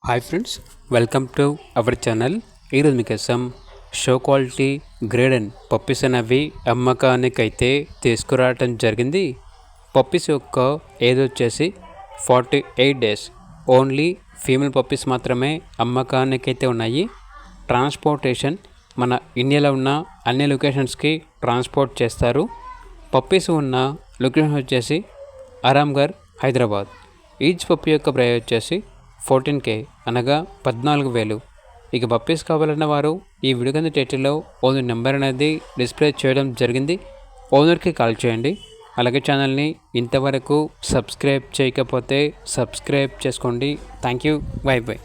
Hi friends, welcome to our channel. ఈరోజు మీకోసం show quality grade and puppies అనేవి అమ్మకానికైతే తీసుకురావటం జరిగింది. పప్పీస్ యొక్క ఏజ్ వచ్చేసి 48 డేస్. ఓన్లీ ఫీమేల్ పప్పీస్ మాత్రమే అమ్మకానికైతే ఉన్నాయి. ట్రాన్స్పోర్టేషన్ మన ఇండియాలో ఉన్న అన్ని లొకేషన్స్కి ట్రాన్స్పోర్ట్ చేస్తారు. పప్పీస్ ఉన్న లొకేషన్ వచ్చేసి ఆరాంఘర్, హైదరాబాద్. ఈచ్ పప్పీ యొక్క ప్రైస్ వచ్చేసి 14K అనగా 14,000. ఇక పప్పీస్ కావాలన్న వారు ఈ వీడియో కింద టైటిల్లో ఓనర్ నెంబర్ అనేది డిస్ప్లే చేయడం జరిగింది. ఓనర్కి కాల్ చేయండి. అలాగే ఛానల్ని ఇంతవరకు సబ్స్క్రైబ్ చేయకపోతే సబ్స్క్రైబ్ చేసుకోండి. Thank you. By by.